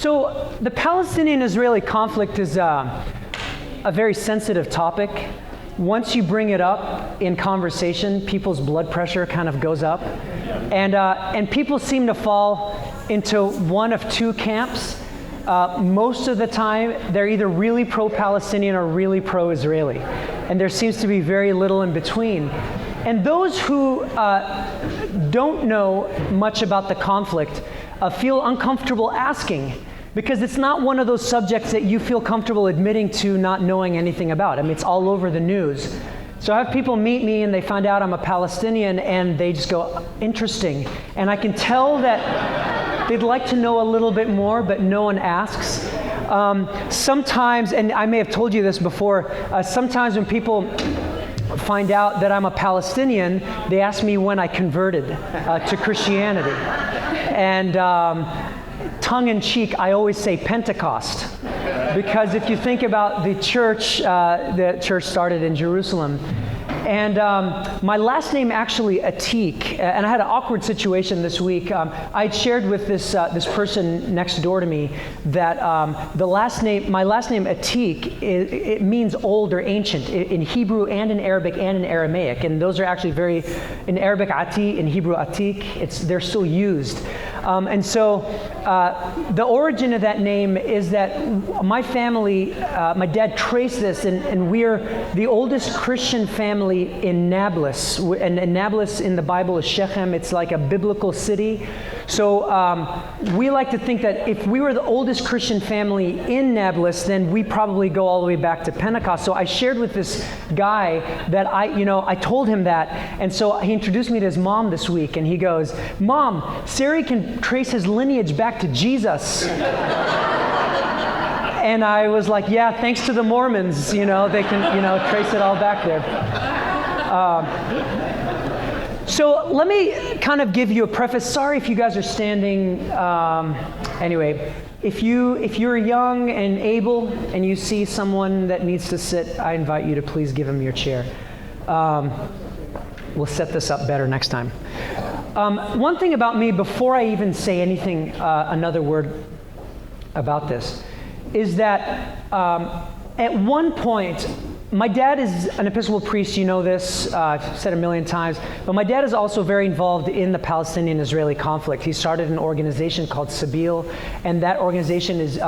So the Palestinian-Israeli conflict is a very sensitive topic. Once you bring it up in conversation, people's blood pressure kind of goes up. And people seem to fall into one of two camps. Most of the time, they're either really pro-Palestinian or really pro-Israeli. And there seems to be very little in between. And those who don't know much about the conflict feel uncomfortable asking, because it's not one of those subjects that you feel comfortable admitting to not knowing anything about. I mean, it's all over the news. So I have people meet me and they find out I'm a Palestinian and they just go, interesting. And I can tell that they'd like to know a little bit more, but no one asks. Sometimes, and I may have told you this before, sometimes when people find out that I'm a Palestinian, they ask me when I converted to Christianity. And tongue-in-cheek, I always say Pentecost, because if you think about the church started in Jerusalem. And my last name actually Ateek, and I had an awkward situation this week. I had shared with this person next door to me that my last name Ateek, it means old or ancient in Hebrew and in Arabic and in Aramaic, and those are actually in Arabic Ati, in Hebrew Atik, they're still used. And so the origin of that name is that my family, my dad traced this, and we're the oldest Christian family in Nablus. And Nablus in the Bible is Shechem. It's like a biblical city. So we like to think that if we were the oldest Christian family in Nablus, then we probably go all the way back to Pentecost. So I shared with this guy that I told him that. And so he introduced me to his mom this week, and he goes, "Mom, Sari can trace his lineage back to Jesus." And I was like, yeah, thanks to the Mormons, they can, trace it all back there. So let me kind of give you a preface. Sorry if you guys are standing. Anyway, if you're young and able and you see someone that needs to sit, I invite you to please give them your chair. We'll set this up better next time. One thing about me, before I even say anything, another word about this, is that at one point, my dad is an Episcopal priest, you know this, I've said a million times, but my dad is also very involved in the Palestinian-Israeli conflict. He started an organization called Sabil, and that organization is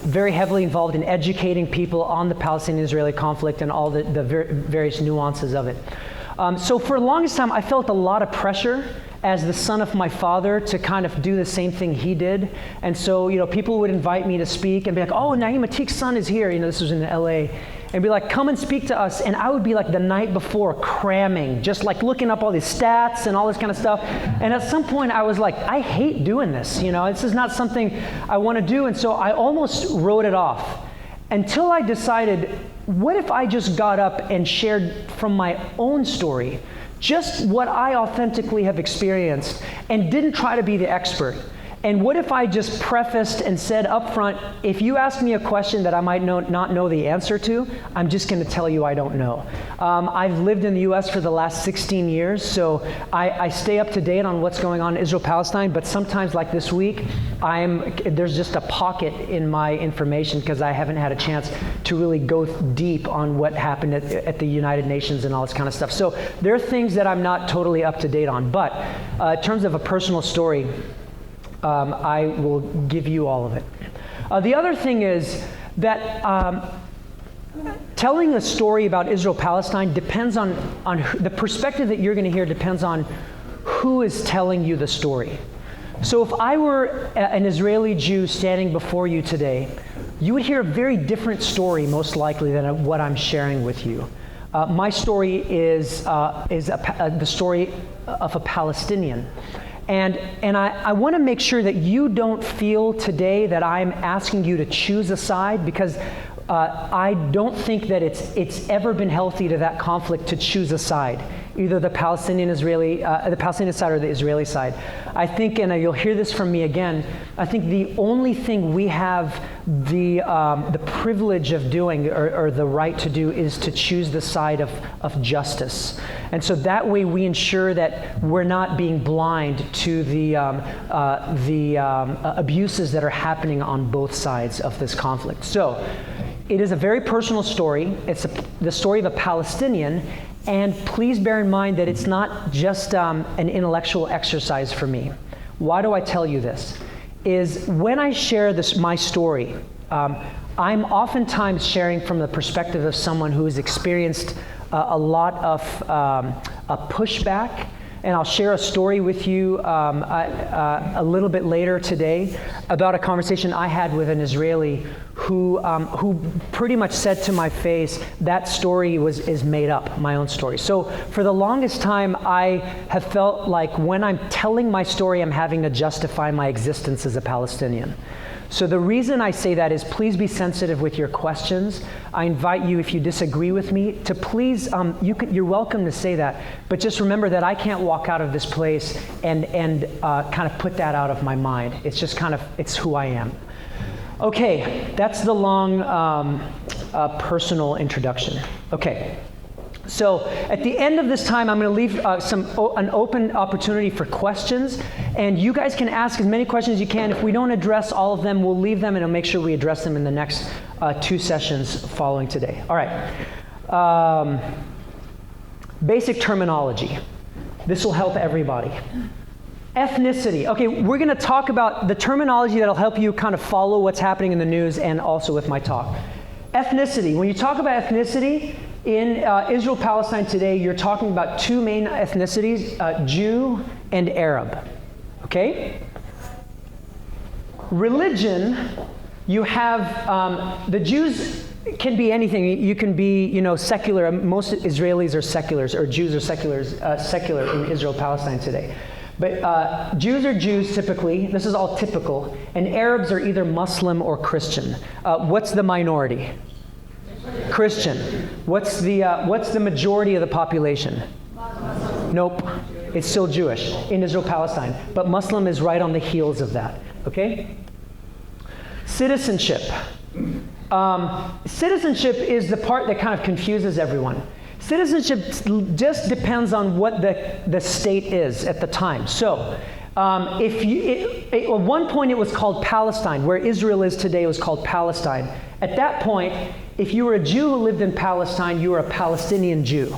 very heavily involved in educating people on the Palestinian-Israeli conflict and all the various nuances of it. So for the longest time, I felt a lot of pressure as the son of my father to kind of do the same thing he did. And so, people would invite me to speak and be like, oh, Naeem Ateek's son is here. This was in LA. And be like, come and speak to us. And I would be like the night before cramming, just like looking up all these stats and all this kind of stuff. And at some point I was like, I hate doing this. This is not something I want to do. And so I almost wrote it off until I decided, what if I just got up and shared from my own story, just what I authentically have experienced, and didn't try to be the expert? And what if I just prefaced and said up front, if you ask me a question that I might not know the answer to, I'm just going to tell you I don't know. I've lived in the U.S. for the last 16 years, so I stay up to date on what's going on in Israel-Palestine, but sometimes, like this week, there's just a pocket in my information because I haven't had a chance to really go deep on what happened at the United Nations and all this kind of stuff. So there are things that I'm not totally up to date on, but in terms of a personal story, I will give you all of it. The other thing is that telling a story about Israel-Palestine depends on the perspective that you're going to hear depends on who is telling you the story. So if I were an Israeli Jew standing before you today, you would hear a very different story, most likely, than what I'm sharing with you. My story is the story of a Palestinian. And I want to make sure that you don't feel today that I'm asking you to choose a side, because I don't think that it's ever been healthy to that conflict to choose a side, either the Palestinian side or the Israeli side. I think, and you'll hear this from me again, I think the only thing we have the privilege of doing, or the right to do, is to choose the side of justice. And so that way we ensure that we're not being blind to the abuses that are happening on both sides of this conflict. So it is a very personal story. It's the story of a Palestinian. And please bear in mind that it's not just an intellectual exercise for me. Why do I tell you this? Is when I share my story, I'm oftentimes sharing from the perspective of someone who has experienced a lot of pushback. And I'll share a story with you a little bit later today about a conversation I had with an Israeli who pretty much said to my face, that story is made up, my own story. So for the longest time, I have felt like when I'm telling my story, I'm having to justify my existence as a Palestinian. So the reason I say that is please be sensitive with your questions. I invite you, if you disagree with me, to please, you're welcome to say that, but just remember that I can't walk out of this place and kind of put that out of my mind. It's just it's who I am. Okay, that's the long personal introduction. Okay. So at the end of this time, I'm going to leave an open opportunity for questions, and you guys can ask as many questions as you can. If we don't address all of them, we'll leave them, and I'll make sure we address them in the next 2 sessions following today. All right. Basic terminology. This will help everybody. Ethnicity. Okay, we're going to talk about the terminology that'll help you kind of follow what's happening in the news and also with my talk. Ethnicity. When you talk about ethnicity, in Israel, Palestine today, you're talking about 2 main ethnicities, Jew and Arab, okay? Religion, you have, the Jews can be anything. You can be, secular. Most Israelis are seculars, or Jews are secular in Israel, Palestine today. But Jews are Jews typically. This is all typical. And Arabs are either Muslim or Christian. What's the minority? Christian. What's the majority of the population? Muslim. Nope. It's still Jewish in Israel, Palestine. But Muslim is right on the heels of that. Okay? Citizenship. Citizenship is the part that kind of confuses everyone. Citizenship just depends on what the state is at the time. So, at one point it was called Palestine. Where Israel is today, it was called Palestine. At that point, if you were a Jew who lived in Palestine, you were a Palestinian Jew,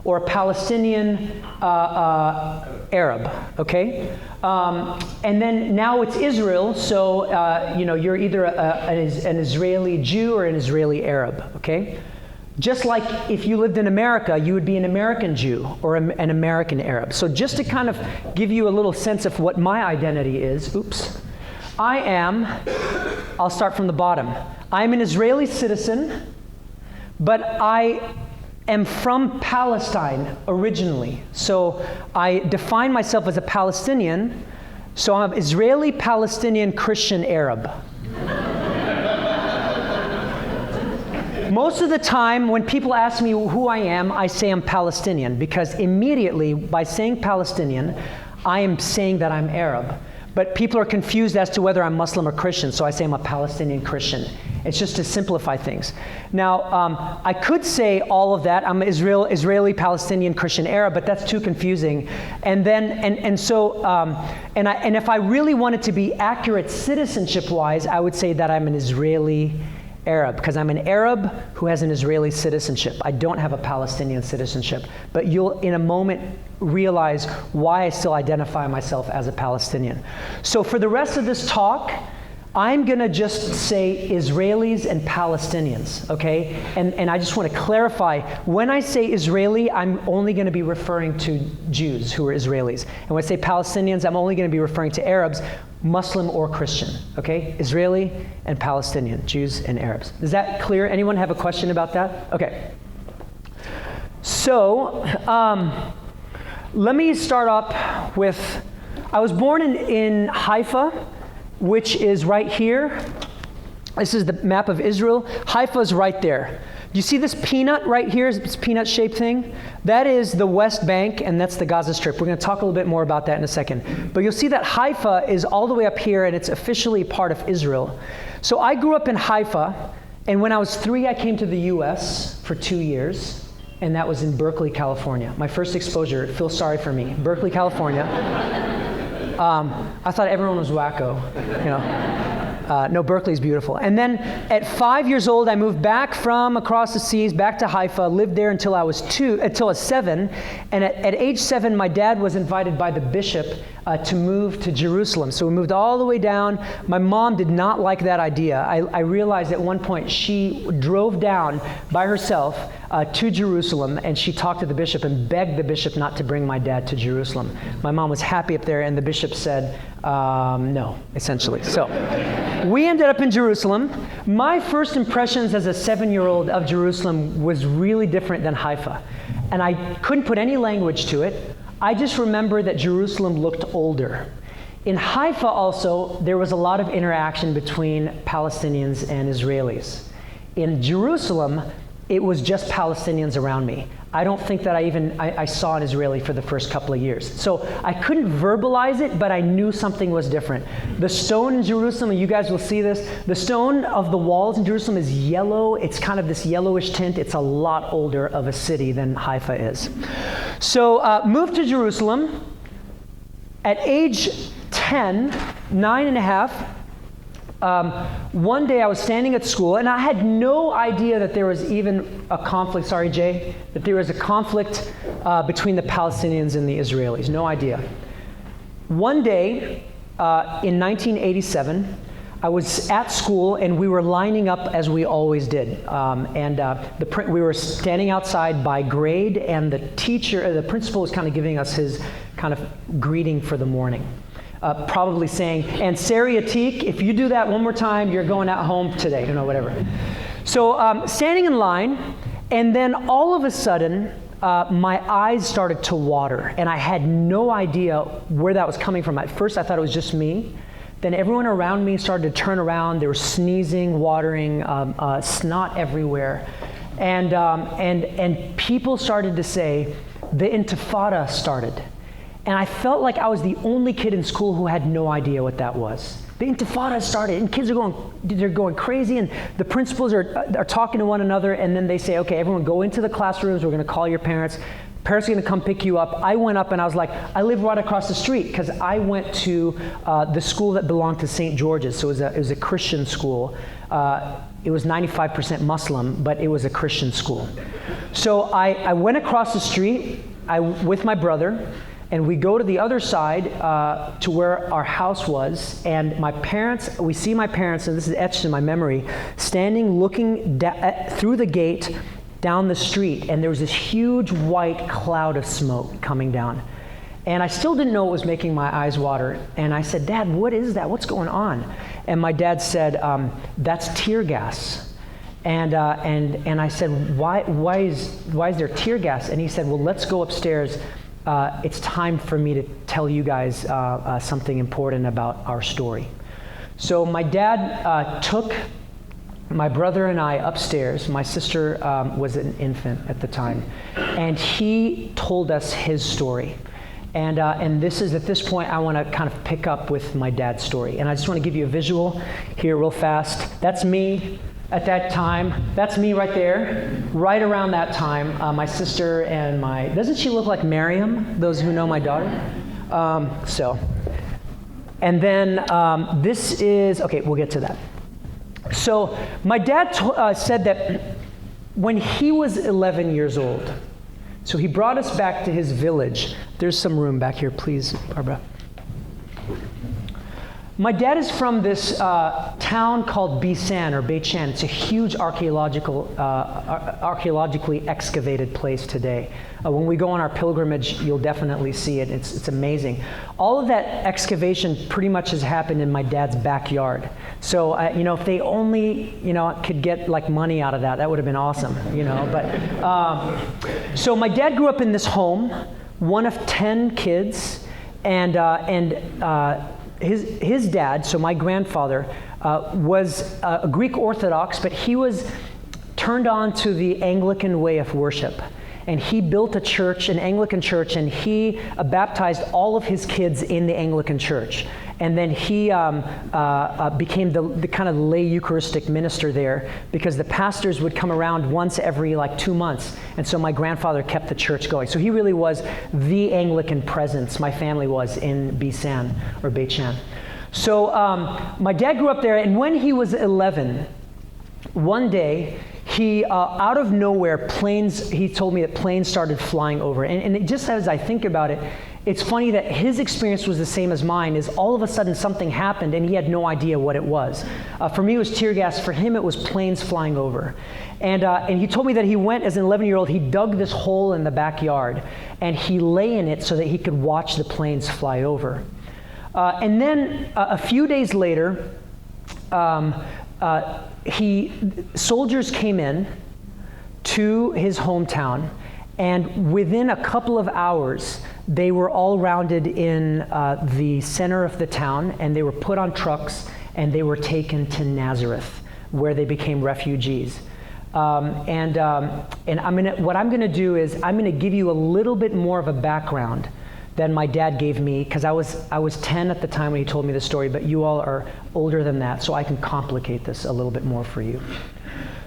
or a Palestinian Arab, okay? And then now it's Israel, so you're either an Israeli Jew or an Israeli Arab, okay? Just like if you lived in America, you would be an American Jew or an American Arab. So just to kind of give you a little sense of what my identity is, I'll start from the bottom. I'm an Israeli citizen, but I am from Palestine originally. So I define myself as a Palestinian, so I'm an Israeli, Palestinian, Christian, Arab. Most of the time, when people ask me who I am, I say I'm Palestinian, because immediately, by saying Palestinian, I am saying that I'm Arab. But people are confused as to whether I'm Muslim or Christian, so I say I'm a Palestinian Christian. It's just to simplify things. Now, I could say all of that. I'm Israeli, Palestinian, Christian, Arab, but that's too confusing. And if I really wanted to be accurate citizenship-wise, I would say that I'm an Israeli Arab, because I'm an Arab who has an Israeli citizenship. I don't have a Palestinian citizenship. But you'll, in a moment, realize why I still identify myself as a Palestinian. So for the rest of this talk, I'm going to just say Israelis and Palestinians, okay? And I just want to clarify, when I say Israeli, I'm only going to be referring to Jews who are Israelis. And when I say Palestinians, I'm only going to be referring to Arabs, Muslim or Christian, okay? Israeli and Palestinian, Jews and Arabs. Is that clear? Anyone have a question about that? Okay. So, let me start up with, I was born in Haifa, which is right here. This is the map of Israel. Haifa is right there. You see this peanut right here, this peanut-shaped thing? That is the West Bank, and that's the Gaza Strip. We're going to talk a little bit more about that in a second. But you'll see that Haifa is all the way up here, and it's officially part of Israel. So I grew up in Haifa, and when I was 3, I came to the U.S. for 2 years, and that was in Berkeley, California. My first exposure, feel sorry for me, Berkeley, California. I thought everyone was wacko, you know. No, Berkeley's beautiful. And then at 5 years old, I moved back from across the seas, back to Haifa, lived there until I was 7. And at age 7, my dad was invited by the bishop to move to Jerusalem. So we moved all the way down. My mom did not like that idea. I realized at one point she drove down by herself to Jerusalem, and she talked to the bishop and begged the bishop not to bring my dad to Jerusalem. My mom was happy up there, and the bishop said no, essentially. So we ended up in Jerusalem. My first impressions as a 7-year-old of Jerusalem was really different than Haifa, and I couldn't put any language to it. I just remember that Jerusalem looked older. In Haifa also, there was a lot of interaction between Palestinians and Israelis. In Jerusalem, it was just Palestinians around me. I don't think that I saw an Israeli for the first couple of years. So I couldn't verbalize it, but I knew something was different. The stone in Jerusalem, and you guys will see this, the stone of the walls in Jerusalem is yellow. It's kind of this yellowish tint. It's a lot older of a city than Haifa is. So moved to Jerusalem. At age 10, 9 and a half, one day I was standing at school, and I had no idea that there was even a conflict, sorry Jay, that there was a conflict between the Palestinians and the Israelis, no idea. One day in 1987, I was at school, and we were lining up as we always did. We were standing outside by grade, and the principal was kind of giving us his kind of greeting for the morning. Probably saying, and Sari Ateek, if you do that one more time, you're going out home today, whatever. So standing in line, and then all of a sudden, my eyes started to water, and I had no idea where that was coming from. At first, I thought it was just me. Then everyone around me started to turn around. They were sneezing, watering, snot everywhere. And people started to say, the Intifada started. And I felt like I was the only kid in school who had no idea what that was. The Intifada started, and kids they're going crazy, and the principals are talking to one another, and then they say, okay, everyone go into the classrooms, we're gonna call your parents. Parents are gonna come pick you up. I went up and I was like, I live right across the street, because I went to the school that belonged to St. George's, so it was a Christian school. It was 95% Muslim, but it was a Christian school. So I went across the street with my brother, and we go to the other side to where our house was, and we see my parents, and this is etched in my memory, standing looking through the gate down the street, and there was this huge white cloud of smoke coming down. And I still didn't know what was making my eyes water, and I said, Dad, what is that? What's going on? And my dad said, that's tear gas. And I said, why is there tear gas? And he said, well, let's go upstairs. It's time for me to tell you guys something important about our story. So my dad took my brother and I upstairs. My sister was an infant at the time, and he told us his story. And this is, at this point, I want to kind of pick up with my dad's story. And I just want to give you a visual here real fast. That's me at that time. That's me right there, right around that time. My sister and doesn't she look like Miriam, those who know my daughter? And then this is, okay, we'll get to that. So my dad said that when he was 11 years old, so he brought us back to his village. There's some room back here, please, Barbara. My dad is from this town called Bisan or Beit-Shan. It's a huge archaeologically excavated place today. When we go on our pilgrimage, you'll definitely see it. It's amazing. All of that excavation pretty much has happened in my dad's backyard. So, if they only, could get like money out of that, that would have been awesome, But so my dad grew up in this home, one of 10 kids, and his dad, so my grandfather, was a Greek Orthodox, but he was turned on to the Anglican way of worship. And he built a church, an Anglican church, and he baptized all of his kids in the Anglican church. And then he became the kind of lay Eucharistic minister there, because the pastors would come around once every 2 months. And so my grandfather kept the church going. So he really was the Anglican presence, my family was, in Bisan or Beit Shan. So my dad grew up there, and when he was 11, one day, he, out of nowhere, he told me that planes started flying over. And it just as I think about it, it's funny that his experience was the same as mine, is all of a sudden something happened and he had no idea what it was. For me, it was tear gas. For him, it was planes flying over. And he told me that he went, as an 11-year-old, he dug this hole in the backyard and he lay in it so that he could watch the planes fly over. And then a few days later, soldiers came in to his hometown, and within a couple of hours, they were all rounded in the center of the town, and they were put on trucks, and they were taken to Nazareth, where they became refugees. And what I'm gonna do is I'm gonna give you a little bit more of a background than my dad gave me, because I was 10 at the time when he told me the story, but you all are older than that, so I can complicate this a little bit more for you.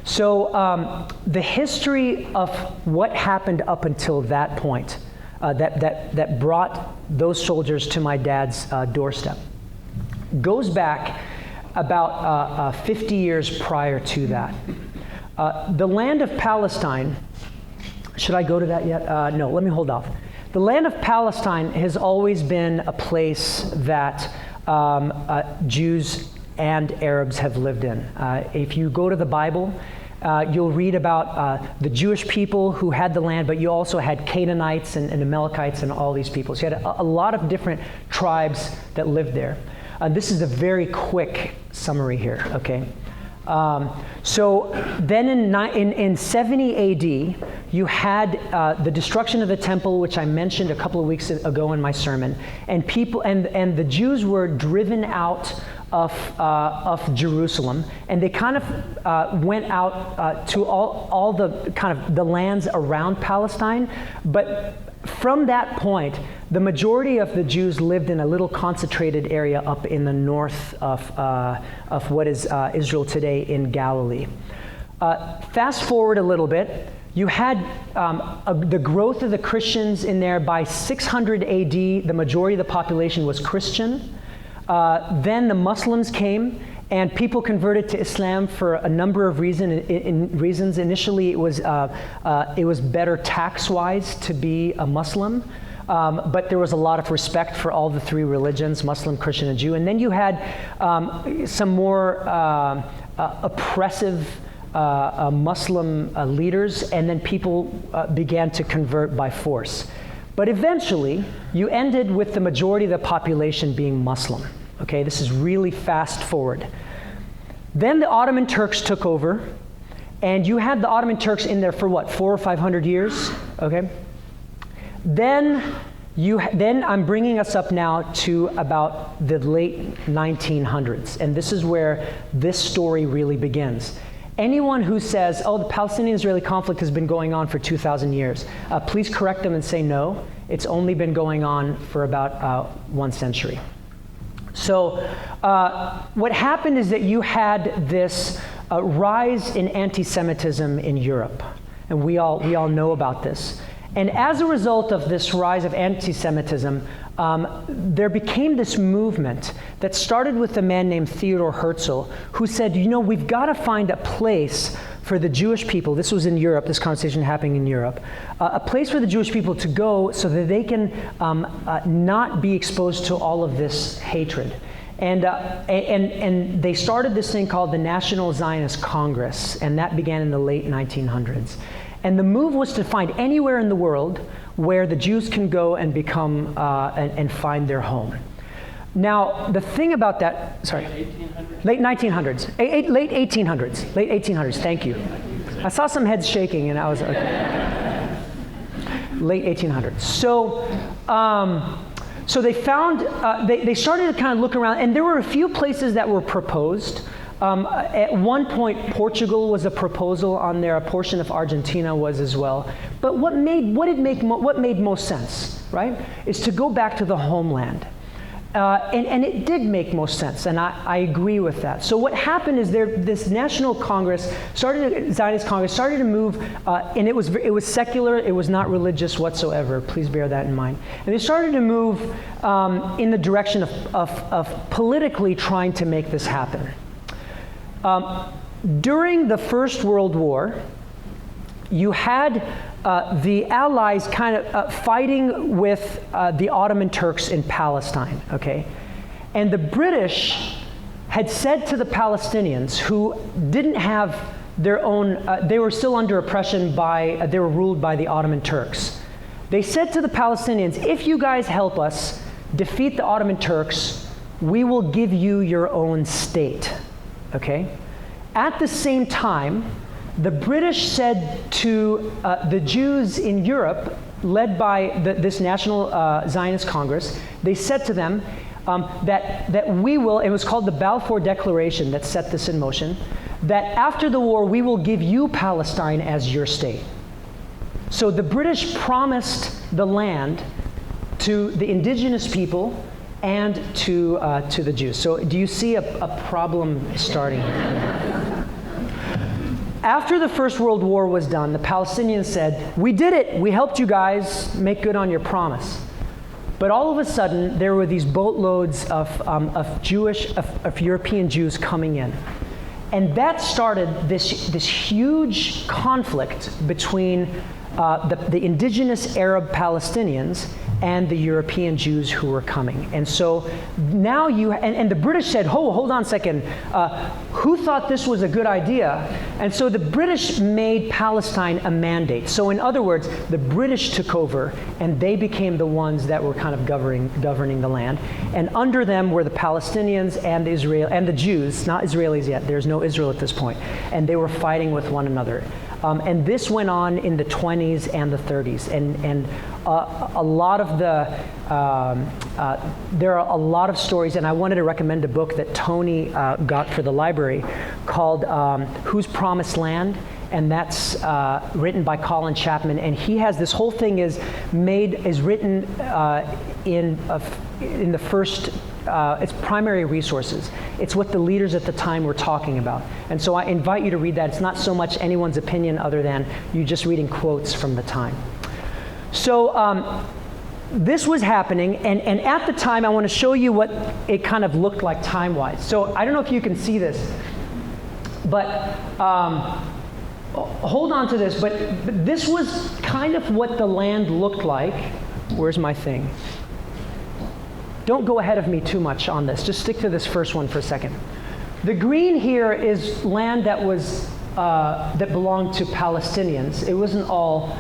So the history of what happened up until that point, that brought those soldiers to my dad's doorstep, goes back about 50 years prior to that. The land of Palestine, should I go to that yet? No, let me hold off. The land of Palestine has always been a place that Jews and Arabs have lived in. If you go to the Bible, you'll read about the Jewish people who had the land, but you also had Canaanites and Amalekites and all these people. So you had a lot of different tribes that lived there. This is a very quick summary here, okay? So then in 70 AD, you had the destruction of the temple, which I mentioned a couple of weeks ago in my sermon, and the Jews were driven out of Jerusalem, and they kind of went out to all the kind of the lands around Palestine. But from that point, the majority of the Jews lived in a little concentrated area up in the north of what is Israel today in Galilee. Fast forward a little bit, you had the growth of the Christians in there. By 600 AD, the majority of the population was Christian. Then the Muslims came, and people converted to Islam for a number of reasons. Initially, it was better tax-wise to be a Muslim, but there was a lot of respect for all the three religions, Muslim, Christian, and Jew. And then you had some more oppressive Muslim leaders, and then people began to convert by force. But eventually, you ended with the majority of the population being Muslim. Okay, this is really fast forward. Then the Ottoman Turks took over, and you had the Ottoman Turks in there for what, 400 or 500 years? Okay. Then I'm bringing us up now to about the late 1900s, and this is where this story really begins. Anyone who says, oh, the Palestinian-Israeli conflict has been going on for 2,000 years, please correct them and say no. It's only been going on for about 1 century. So what happened is that you had this rise in anti-Semitism in Europe, and we all know about this. And as a result of this rise of anti-Semitism, there became this movement that started with a man named Theodor Herzl, who said, we've got to find a place for the Jewish people. This was in Europe, this conversation happening in Europe. A place for the Jewish people to go so that they can not be exposed to all of this hatred. And they started this thing called the National Zionist Congress, and that began in the late 1900s. And the move was to find anywhere in the world where the Jews can go and become and find their home. Now, the thing about that, sorry. Late 1900s. Late 1800s. Late 1800s, thank you. I saw some heads shaking and I was, okay. Late 1800s. So they found, they started to kind of look around, and there were a few places that were proposed. At one point, Portugal was a proposal on there. A portion of Argentina was as well. But what made most sense, right, is to go back to the homeland. And it did make most sense, and I agree with that. So what happened is this National Congress Zionist Congress started to move, and it was secular. It was not religious whatsoever. Please bear that in mind. And they started to move in the direction of politically trying to make this happen. During the First World War, you had the Allies kind of fighting with the Ottoman Turks in Palestine, okay? And the British had said to the Palestinians, who didn't have their own, they were still under oppression they were ruled by the Ottoman Turks. They said to the Palestinians, if you guys help us defeat the Ottoman Turks, we will give you your own state, okay? At the same time, the British said to the Jews in Europe, led by this National Zionist Congress, they said to them that we will, it was called the Balfour Declaration that set this in motion, that after the war we will give you Palestine as your state. So the British promised the land to the indigenous people and to the Jews. So do you see a problem starting here? After the First World War was done, the Palestinians said, we did it. We helped you guys make good on your promise. But all of a sudden, there were these boatloads of European Jews coming in. And that started this huge conflict between the indigenous Arab Palestinians and the European Jews who were coming. And so now and the British said, hold on a second, who thought this was a good idea? And so the British made Palestine a mandate. So in other words, the British took over, and they became the ones that were kind of governing the land. And under them were the Palestinians and the Jews, not Israelis yet. There's no Israel at this point. And they were fighting with one another. And this went on in the 20s and the 30s, and a lot of there are a lot of stories, and I wanted to recommend a book that Tony got for the library called Whose Promised Land? And that's written by Colin Chapman, and he has this whole thing is written in the first. It's primary resources. It's what the leaders at the time were talking about. And so I invite you to read that. It's not so much anyone's opinion other than you just reading quotes from the time. So this was happening, and at the time, I want to show you what it kind of looked like time-wise. So I don't know if you can see this, but hold on to this. But this was kind of what the land looked like. Where's my thing? Don't go ahead of me too much on this. Just stick to this first one for a second. The green here is land that was that belonged to Palestinians. It wasn't all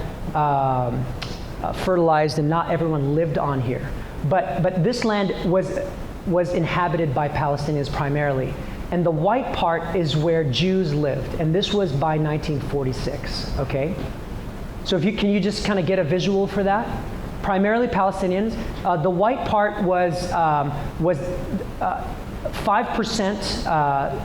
fertilized, and not everyone lived on here. But this land was inhabited by Palestinians primarily. And the white part is where Jews lived, and this was by 1946. Okay. So can you just kind of get a visual for that? Primarily Palestinians. The white part was 5%,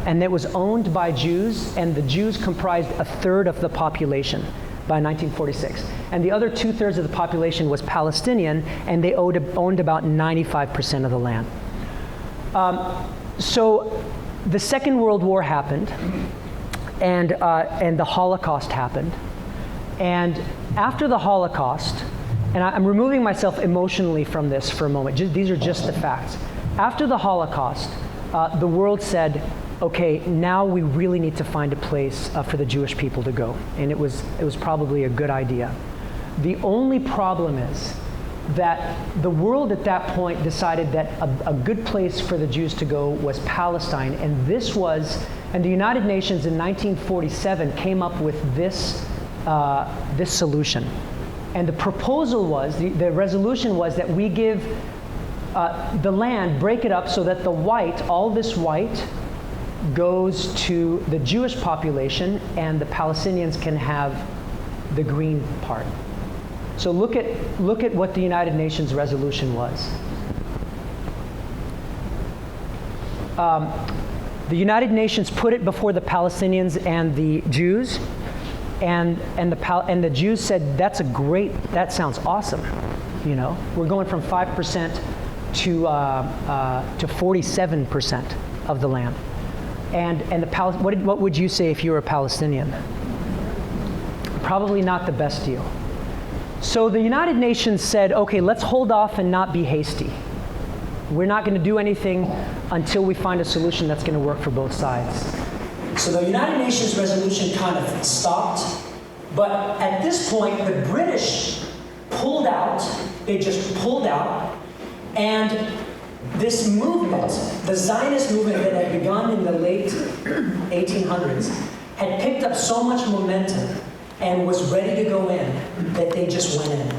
and it was owned by Jews, and the Jews comprised a third of the population by 1946. And the other 2/3 of the population was Palestinian, and they owned about 95% of the land. So the Second World War happened, and the Holocaust happened. And after the Holocaust, and I'm removing myself emotionally from this for a moment. These are just the facts. After the Holocaust, the world said, okay, now we really need to find a place for the Jewish people to go. And it was probably a good idea. The only problem is that the world at that point decided that a good place for the Jews to go was Palestine. And the United Nations in 1947 came up with this solution. And the proposal was, the resolution was that we give the land, break it up so that all this white goes to the Jewish population, and the Palestinians can have the green part. So look at what the United Nations resolution was. the United Nations put it before the Palestinians and the Jews, and the Jews said, that sounds awesome. You know, we're going from 5% to 47% of the land. And what would you say if you were a Palestinian? Probably not the best deal. So the United Nations said, okay, let's hold off and not be hasty. We're not going to do anything until we find a solution that's going to work for both sides. So the United Nations resolution kind of stopped, but at this point, the British pulled out. They just pulled out, and this movement, the Zionist movement that had begun in the late 1800s, had picked up so much momentum and was ready to go in that they just went in.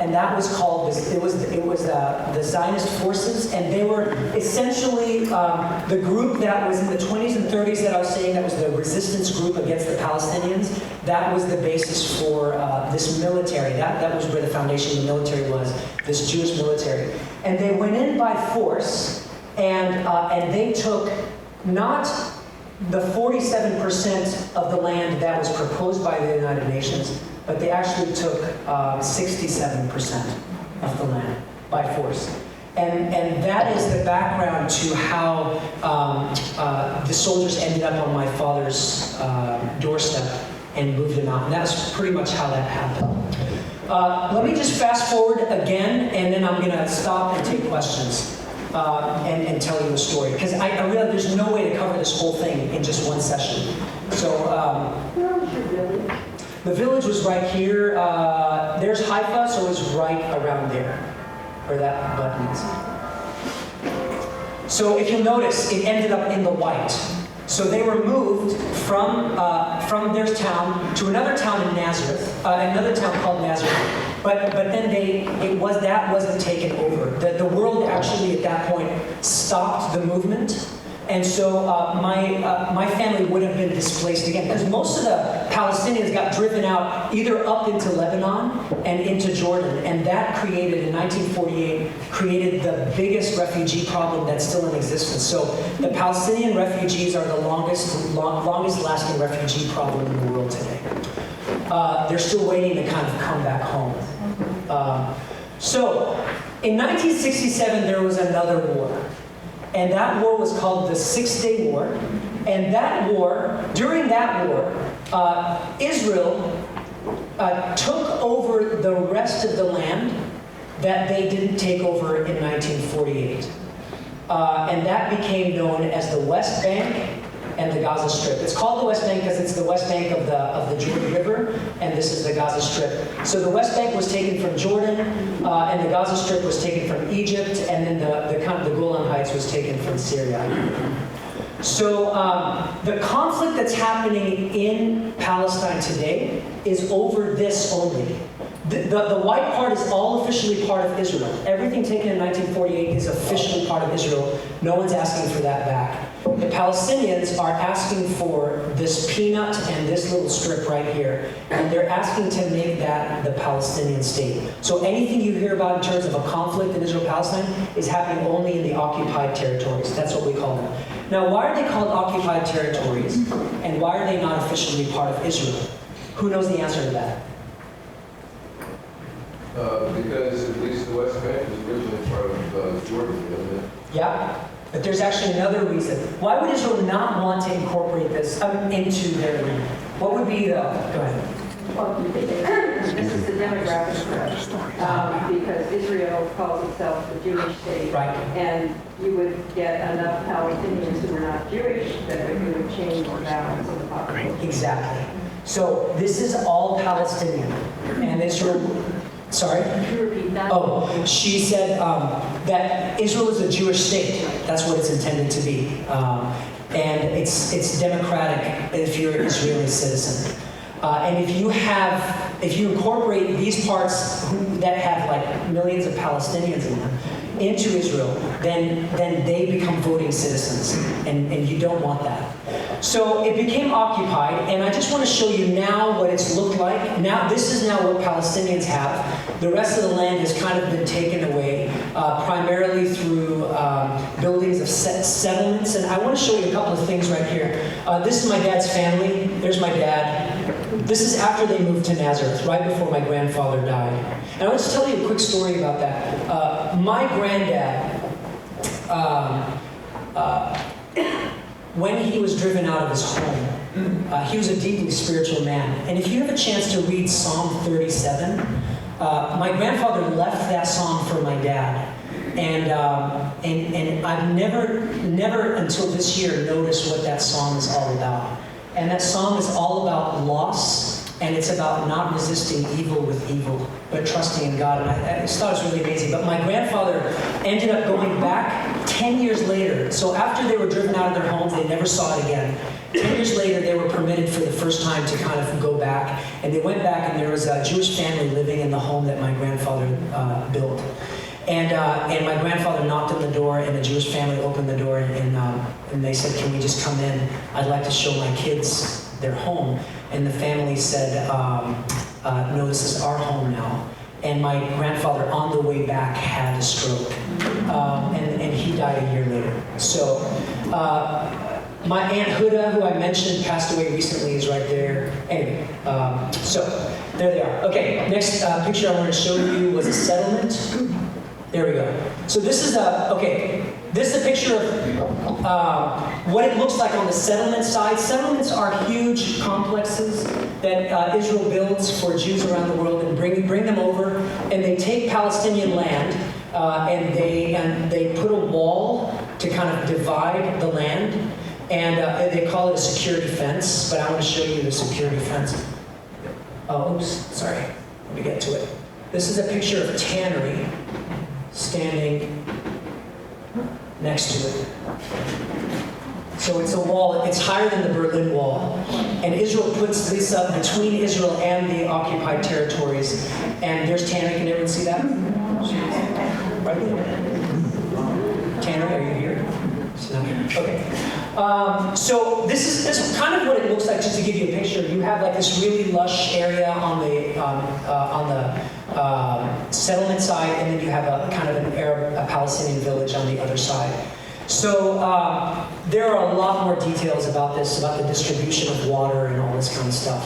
And that was called, it was the Zionist forces, and they were essentially the group that was in the 20s and 30s that I was saying that was the resistance group against the Palestinians. That was the basis for this military. That was where the foundation of the military was, this Jewish military. And they went in by force, and they took not the 47% of the land that was proposed by the United Nations, but they actually took 67% of the land by force. And that is the background to how the soldiers ended up on my father's doorstep and moved him out. And that's pretty much how that happened. Let me just fast forward again, and then I'm going to stop and take questions and tell you the story. Because I realize there's no way to cover this whole thing in just one session. So, where was your village? The village was right here. There's Haifa, so it was right around there, where that button is. So if you'll notice, it ended up in the white. So they were moved from their town to another town in Nazareth, another town called Nazareth. But then that wasn't taken over. The world actually at that point stopped the movement. And so my family would have been displaced again, because most of the Palestinians got driven out either up into Lebanon and into Jordan, and that created, in 1948, created the biggest refugee problem that's still in existence. So the Palestinian refugees are the longest lasting refugee problem in the world today. They're still waiting to kind of come back home. So in 1967, there was another war. And that war was called the Six-Day War. And that war, during that war, Israel took over the rest of the land that they didn't take over in 1948. And that became known as the West Bank and the Gaza Strip. It's called the West Bank because it's the West Bank of the Jordan River, and this is the Gaza Strip. So the West Bank was taken from Jordan, and the Gaza Strip was taken from Egypt, and then the Golan Heights was taken from Syria. So the conflict that's happening in Palestine today is over this only. The white part is all officially part of Israel. Everything taken in 1948 is officially part of Israel. No one's asking for that back. The Palestinians are asking for this peanut and this little strip right here, and they're asking to make that the Palestinian state. So anything you hear about in terms of a conflict in Israel-Palestine is happening only in the occupied territories. That's what we call them. Now, why are they called occupied territories, and why are they not officially part of Israel? Who knows the answer to that? Because at least the West Bank was originally part of Jordan, isn't it? Yeah, but there's actually another reason. Why would Israel not want to incorporate this into their land? What would be the... Go ahead. Well, this is the demographic threat, because Israel calls itself the Jewish state, Right. And you would get enough Palestinians who were not Jewish that it would change the balance of the population. Exactly. So this is all Palestinian, and Israel... Sorry? Could you repeat that? Oh, she said that Israel is a Jewish state. That's what it's intended to be. And it's democratic if you're an Israeli citizen. And if you incorporate these parts that have like millions of Palestinians in them into Israel, then they become voting citizens, and you don't want that. So it became occupied, and I just want to show you now what it's looked like. Now, this is now what Palestinians have. The rest of the land has kind of been taken away, primarily through buildings of settlements. And I want to show you a couple of things right here. This is my dad's family. There's my dad. This is after they moved to Nazareth, right before my grandfather died. And I want to tell you a quick story about that. My granddad, when he was driven out of his home, he was a deeply spiritual man. And if you have a chance to read Psalm 37, my grandfather left that psalm for my dad. And I've never until this year noticed what that psalm is all about. And that psalm is all about loss, and it's about not resisting evil with evil, but trusting in God. And I just thought it was really amazing. But my grandfather ended up going back 10 years later. So after they were driven out of their homes, they never saw it again. 10 years later, they were permitted for the first time to kind of go back. And they went back, and there was a Jewish family living in the home that my grandfather built. And my grandfather knocked on the door, and the Jewish family opened the door, and they said, "Can we just come in? I'd like to show my kids their home." And the family said, "No, this is our home now." And my grandfather, on the way back, had a stroke, and he died a year later. So my Aunt Huda, who I mentioned, passed away recently, is right there. Anyway, so there they are. Okay, next picture I want to show you was a settlement. There we go. So this is a picture of what it looks like on the settlement side. Settlements are huge complexes that Israel builds for Jews around the world and bring them over, and they take Palestinian land and they put a wall to kind of divide the land, and they call it a security fence. But I want to show you the security fence. Oh, oops, sorry. Let me get to it. This is a picture of tannery standing next to it. So it's a wall, it's higher than the Berlin Wall. And Israel puts this up between Israel and the occupied territories. And there's tannery, can everyone see that? Right there. Tannery, are you here? Okay. So this is kind of what it looks like, just to give you a picture. You have like this really lush area on the settlement side, and then you have a kind of a Palestinian village on the other side. So there are a lot more details about this, about the distribution of water and all this kind of stuff.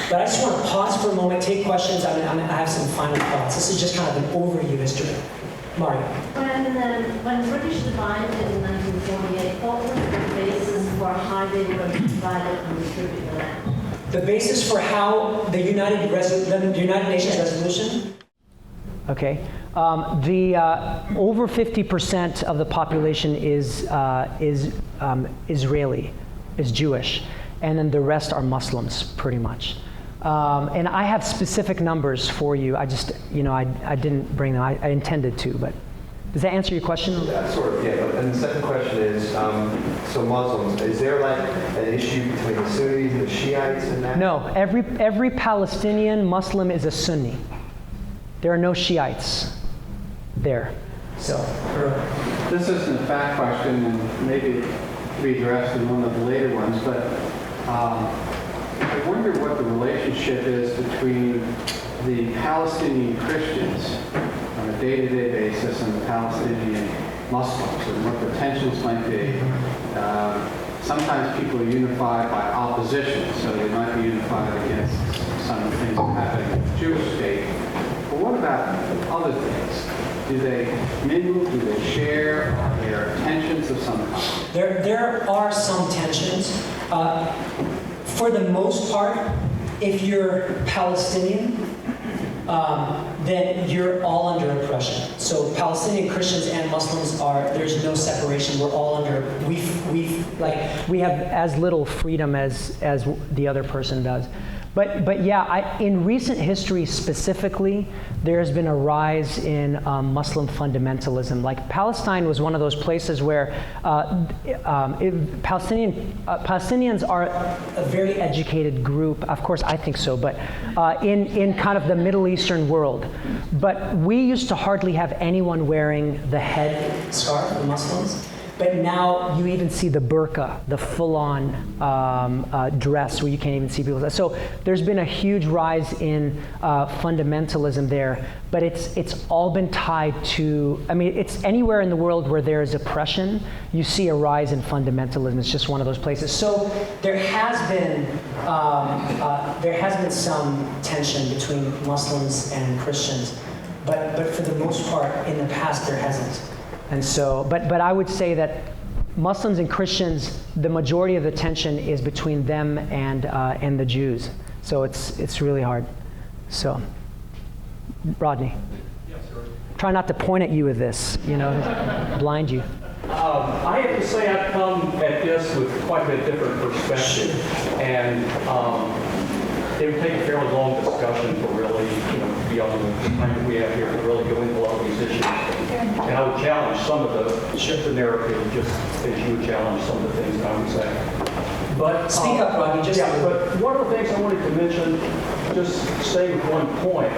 But I just want to pause for a moment, take questions. I have some final thoughts. This is just kind of an overview history. Mario. When British divided in 1948, what was the basis for how they were divided and distributed the land? The basis for how the United Nations resolution? Okay. Over 50% of the population is Israeli, is Jewish, and then the rest are Muslims, pretty much. And I have specific numbers for you. I just, I didn't bring them. I intended to, but does that answer your question? Yeah, sort of, yeah. But and the second question is, so Muslims, is there like an issue between the Sunnis and the Shiites in that? No, every Palestinian Muslim is a Sunni. There are no Shiites there. So, this isn't a fact question, and maybe to be addressed in one of the later ones, but I wonder what the relationship is between the Palestinian Christians on a day-to-day basis and the Palestinian Muslims, and what the tensions might be. Sometimes people are unified by opposition, so they might be unified against some of the things that happen in the Jewish state. But what about other things? Do they mingle? Do they share? Are there tensions of some kind? There are some tensions. For the most part, if you're Palestinian, then you're all under oppression. So Palestinian Christians and Muslims there's no separation. We're all under, we have as little freedom as the other person does. But yeah, in recent history specifically, there has been a rise in Muslim fundamentalism. Like Palestine was one of those places where Palestinians are a very educated group. Of course, I think so, but in kind of the Middle Eastern world. But we used to hardly have anyone wearing the head scarf, the Muslims. But now you even see the burqa, the full-on dress where you can't even see people. So there's been a huge rise in fundamentalism there, but it's all been tied to, I mean, it's anywhere in the world where there is oppression, you see a rise in fundamentalism. It's just one of those places. So there has been some tension between Muslims and Christians, but for the most part, in the past, there hasn't. And so, but I would say that Muslims and Christians, the majority of the tension is between them and the Jews. So it's really hard. So, Rodney. Yes, sir. Try not to point at you with this, blind you. I have to say I've come at this with quite a bit different perspective, and it would take a fairly long discussion to really, beyond the time that we have here, to really go into a lot of these issues. And I would challenge some of the narrative, just as you would challenge some of the things that I would say. But Speak up, Rodney. But one of the things I wanted to mention, just stay with one point.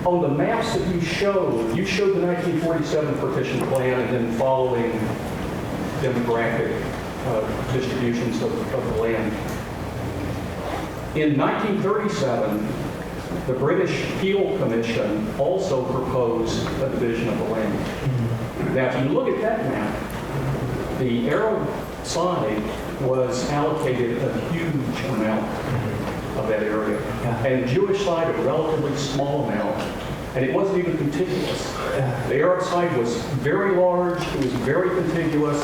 On the maps that you showed the 1947 partition plan and then following demographic distributions of the land. In 1937, the British Peel Commission also proposed a division of the land. Now, if you look at that map, the Arab side was allocated a huge amount of that area, and the Jewish side a relatively small amount, and it wasn't even contiguous. The Arab side was very large, it was very contiguous.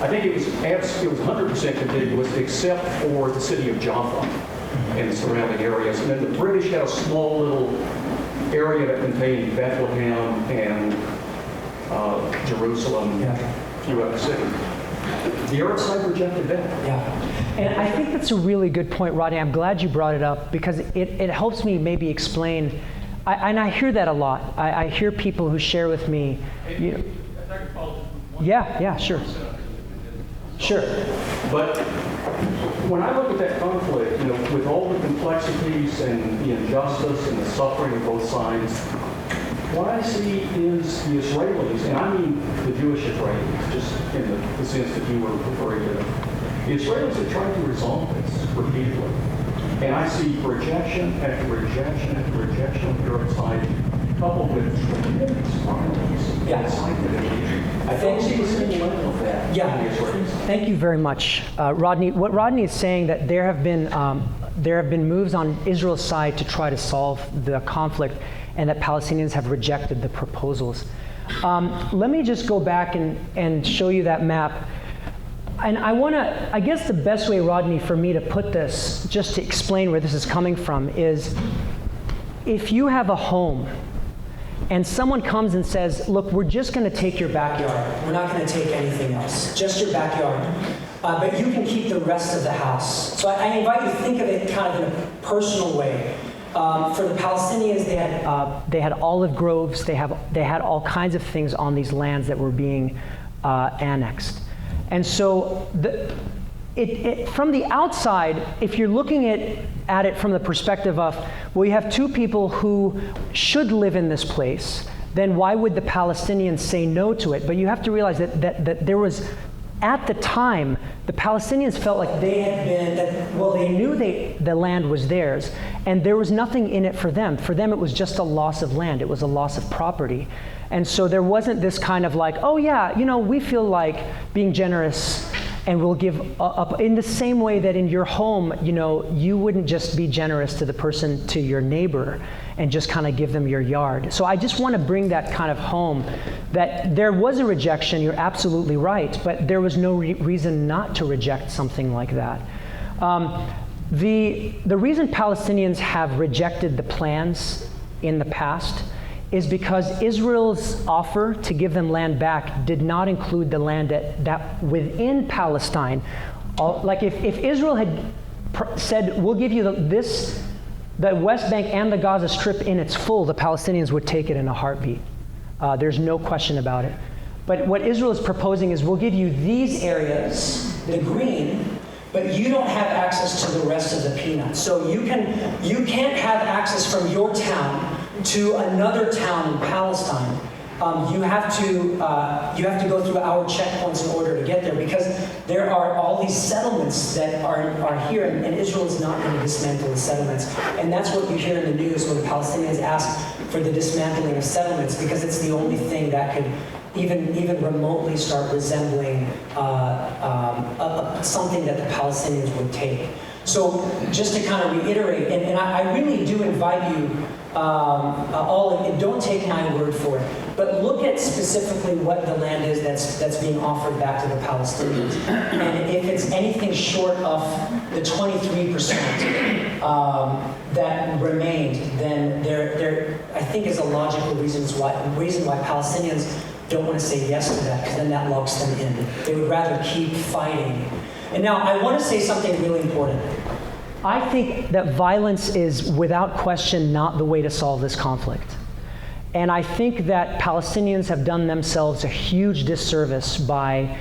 I think it was 100% contiguous except for the city of Jaffa and the surrounding areas. And then the British had a small little area that contained Bethlehem and Jerusalem, a few other cities. The Arab side rejected that. Yeah. And I think that's a really good point, Rodney. I'm glad you brought it up because it helps me maybe explain, and I hear that a lot. I hear people who share with me, Yeah, sure. Sure. But when I look at that conflict, with all the complexities and the injustice and the suffering of both sides, what I see is the Israelis, and I mean the Jewish Israelis, just in the sense that you were referring to them. The Israelis are trying to resolve this repeatedly. And I see rejection after rejection after rejection on the Arab side, coupled with tremendous violence. I don't see the same level of that in the Israelis. Thank you very much, Rodney. What Rodney is saying that there have been moves on Israel's side to try to solve the conflict, and that Palestinians have rejected the proposals. Let me just go back and show you that map. And I guess the best way, Rodney, for me to put this, just to explain where this is coming from, is if you have a home and someone comes and says, look, we're just going to take your backyard. We're not going to take anything else, just your backyard. But you can keep the rest of the house. So I invite you to think of it kind of in a personal way. For the Palestinians, they had olive groves. They had all kinds of things on these lands that were being annexed. And so from the outside, if you're looking at it from the perspective of, well, you have two people who should live in this place, then why would the Palestinians say no to it? But you have to realize that there was, at the time, the Palestinians felt like they knew the land was theirs, and there was nothing in it for them. For them, it was just a loss of land. It was a loss of property. And so there wasn't this kind of like, oh yeah, we feel like being generous and we'll give up, in the same way that in your home, you wouldn't just be generous to the person, to your neighbor, and just kind of give them your yard. So I just want to bring that kind of home, that there was a rejection, you're absolutely right, but there was no reason not to reject something like that. The reason Palestinians have rejected the plans in the past is because Israel's offer to give them land back did not include the land that within Palestine. Like if Israel had said, we'll give you the West Bank and the Gaza Strip in its full, the Palestinians would take it in a heartbeat. There's no question about it. But what Israel is proposing is, we'll give you these areas, the green, but you don't have access to the rest of the peanuts. So you can't have access from your town to another town in Palestine. you have to go through our checkpoints in order to get there, because there are all these settlements that are here, and Israel is not going to dismantle the settlements. And that's what you hear in the news when the Palestinians ask for the dismantling of settlements, because it's the only thing that could even remotely start resembling something that the Palestinians would take. So just to kind of reiterate, and I really do invite you all, and don't take my word for it, but look at specifically what the land is that's being offered back to the Palestinians. And if it's anything short of the 23% that remained, then there I think is a logical reason why Palestinians don't want to say yes to that, because then that locks them in. They would rather keep fighting. And now I want to say something really important. I think that violence is, without question, not the way to solve this conflict. And I think that Palestinians have done themselves a huge disservice by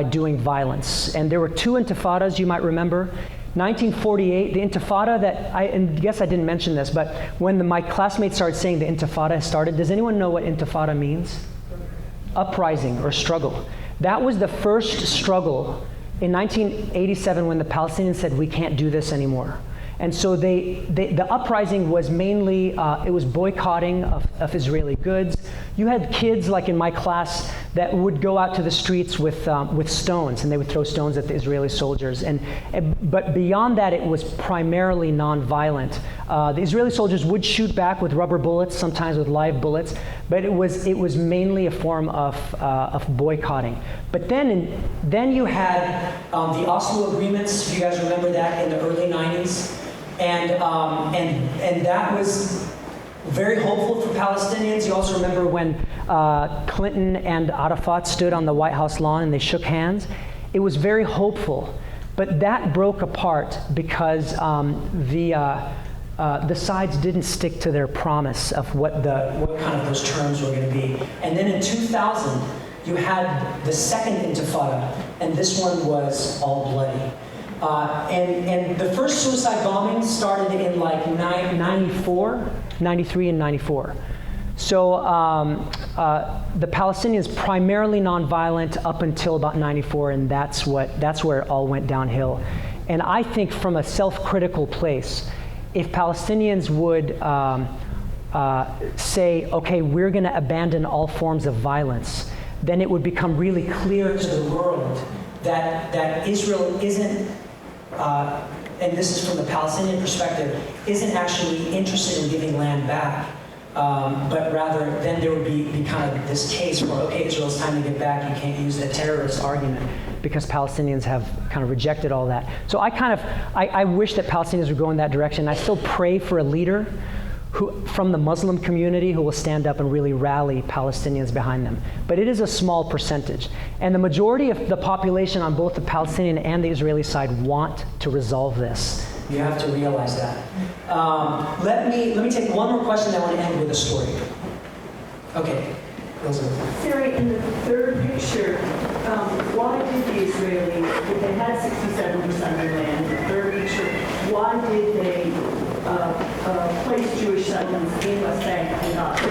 doing violence. And there were two intifadas, you might remember. 1948, the intifada that, I guess I didn't mention this, but when my classmates started saying the intifada started, does anyone know what intifada means? Uprising or struggle. That was the first struggle in 1987 when the Palestinians said, we can't do this anymore. And so the uprising was mainly, it was boycotting of Israeli goods. You had kids, like in my class, that would go out to the streets with stones, and they would throw stones at the Israeli soldiers. But beyond that, it was primarily nonviolent. The Israeli soldiers would shoot back with rubber bullets, sometimes with live bullets, but it was mainly a form of boycotting. But then you had the Oslo agreements, if you guys remember that, in the early 90s. And that was very hopeful for Palestinians. You also remember when Clinton and Arafat stood on the White House lawn and they shook hands. It was very hopeful, but that broke apart because the sides didn't stick to their promise of what kind of those terms were going to be. And then in 2000, you had the second intifada, and this one was all bloody. And the first suicide bombings started in like 93 and 94. So the Palestinians primarily nonviolent up until about 94, and that's where it all went downhill. And I think from a self-critical place, if Palestinians would say, okay, we're going to abandon all forms of violence, then it would become really clear to the world that Israel isn't, and this is from the Palestinian perspective, isn't actually interested in giving land back, but rather then there would be kind of this case where, okay, Israel's time to get back, you can't use the terrorist argument, because Palestinians have kind of rejected all that. So I wish that Palestinians would go in that direction. I still pray for a leader from the Muslim community who will stand up and really rally Palestinians behind them. But it is a small percentage. And the majority of the population on both the Palestinian and the Israeli side want to resolve this. You have to realize that. Let me take one more question, then I want to end with a story. Okay, Elizabeth. Sari, in the third picture, why did the Israelis, if they had 67% of the land, in the third picture, why did they place Jewish settlements in West Bank and Gaza?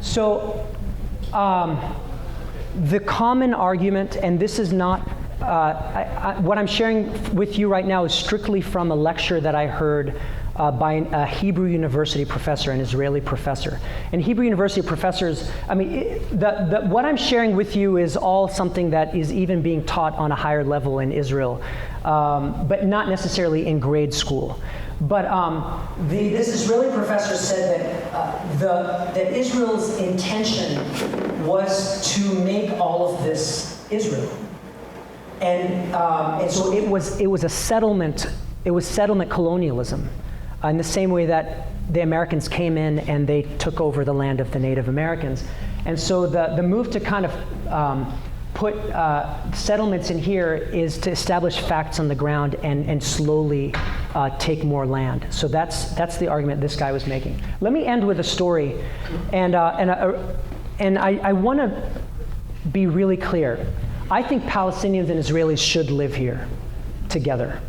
So the common argument, and this is not, what I'm sharing with you right now is strictly from a lecture that I heard by a Hebrew University professor, an Israeli professor. And Hebrew University professors, I mean, what I'm sharing with you is all something that is even being taught on a higher level in Israel, but not necessarily in grade school. But this Israeli professor said that Israel's intention was to make all of this Israel, and so it was a settlement. It was settlement colonialism, in the same way that the Americans came in and they took over the land of the Native Americans. And so the move to kind of put settlements in here is to establish facts on the ground and slowly take more land. So that's the argument this guy was making. Let me end with a story, and I want to be really clear. I think Palestinians and Israelis should live here together.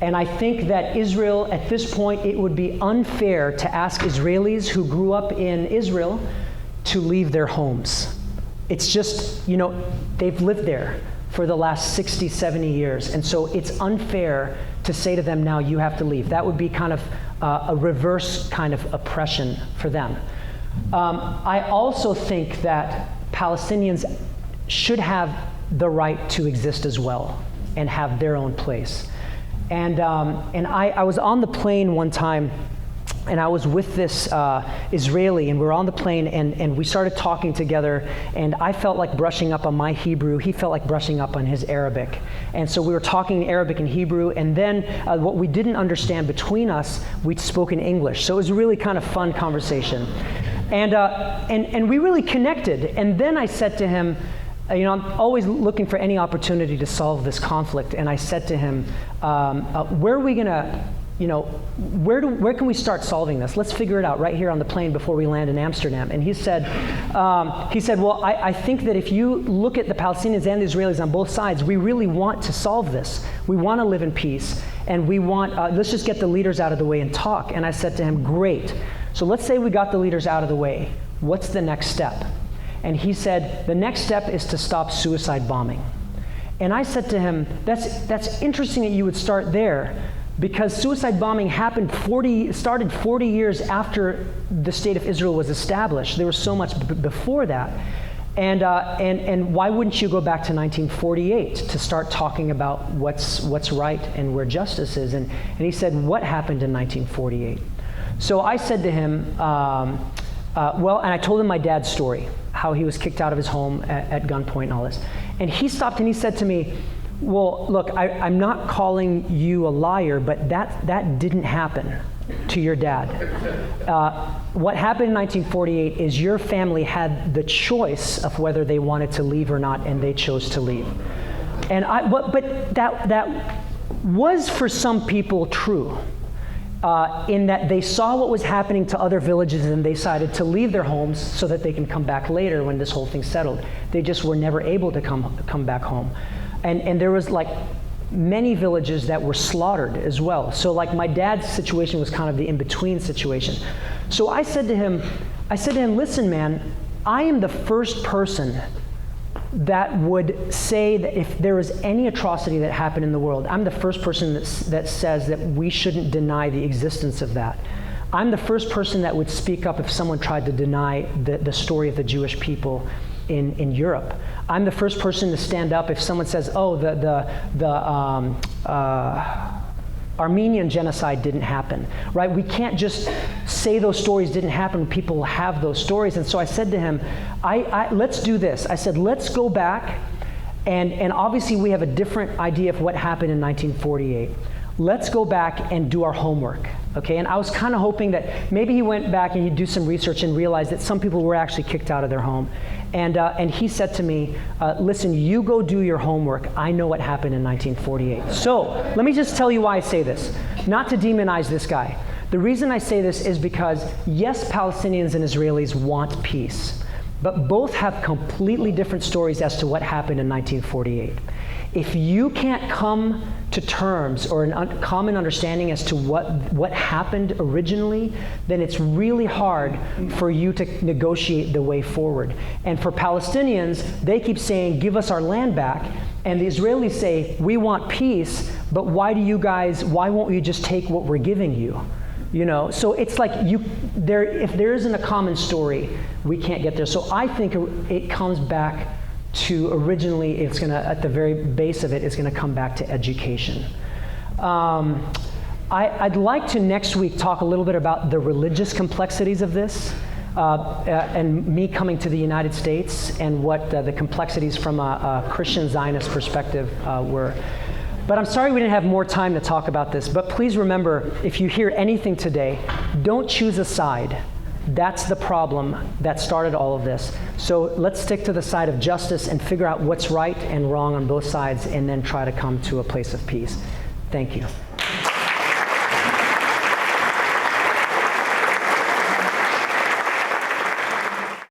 And I think that Israel, at this point, it would be unfair to ask Israelis who grew up in Israel to leave their homes. It's just, they've lived there for the last 60, 70 years. And so it's unfair to say to them now, you have to leave. That would be kind of a reverse kind of oppression for them. I also think that Palestinians should have the right to exist as well and have their own place. And I was on the plane one time, and I was with this Israeli, and we were on the plane, and we started talking together, and I felt like brushing up on my Hebrew. He felt like brushing up on his Arabic. And so we were talking Arabic and Hebrew, and then what we didn't understand between us, we spoke in English. So it was a really kind of fun conversation. And we really connected. And then I said to him, I'm always looking for any opportunity to solve this conflict. And I said to him, where are we going to, where can we start solving this? Let's figure it out right here on the plane before we land in Amsterdam. And he said, well, I think that if you look at the Palestinians and the Israelis on both sides, we really want to solve this. We want to live in peace. And we want, let's just get the leaders out of the way and talk. And I said to him, great. So let's say we got the leaders out of the way. What's the next step? And he said, the next step is to stop suicide bombing. And I said to him, that's interesting that you would start there, because suicide bombing started 40 years after the state of Israel was established. There was so much before that. And why wouldn't you go back to 1948 to start talking about what's right and where justice is? And he said, what happened in 1948? So I said to him, and I told him my dad's story, how he was kicked out of his home at gunpoint and all this. And he stopped and he said to me, well, look, I'm not calling you a liar, but that didn't happen to your dad. What happened in 1948 is your family had the choice of whether they wanted to leave or not, and they chose to leave. And but that was for some people true. In that they saw what was happening to other villages and they decided to leave their homes so that they can come back later when this whole thing settled. They just were never able to come back home. And there was like many villages that were slaughtered as well. So like my dad's situation was kind of the in-between situation. So I said to him, listen, man, I am the first person that would say that if there was any atrocity that happened in the world, I'm the first person that says that we shouldn't deny the existence of that. I'm the first person that would speak up if someone tried to deny the story of the Jewish people in Europe. I'm the first person to stand up if someone says, oh, the Armenian genocide didn't happen, right? We can't just say those stories didn't happen. People have those stories. And so I said to him, let's do this. I said, let's go back, and obviously we have a different idea of what happened in 1948. Let's go back and do our homework, okay? And I was kind of hoping that maybe he went back and he'd do some research and realized that some people were actually kicked out of their home. And he said to me, listen, you go do your homework. I know what happened in 1948. So let me just tell you why I say this, not to demonize this guy. The reason I say this is because, yes, Palestinians and Israelis want peace, but both have completely different stories as to what happened in 1948. If you can't come to terms or a common understanding as to what happened originally, then it's really hard for you to negotiate the way forward. And for Palestinians, they keep saying, give us our land back. And the Israelis say, we want peace, but why won't you just take what we're giving you? So it's like if there isn't a common story, we can't get there. So I think it comes back to originally, at the very base of it, it's going to come back to education. I'd like to next week talk a little bit about the religious complexities of this, and me coming to the United States and what the complexities from a Christian Zionist perspective were. But I'm sorry we didn't have more time to talk about this. But please remember, if you hear anything today, don't choose a side. That's the problem that started all of this. So let's stick to the side of justice and figure out what's right and wrong on both sides, and then try to come to a place of peace. Thank you.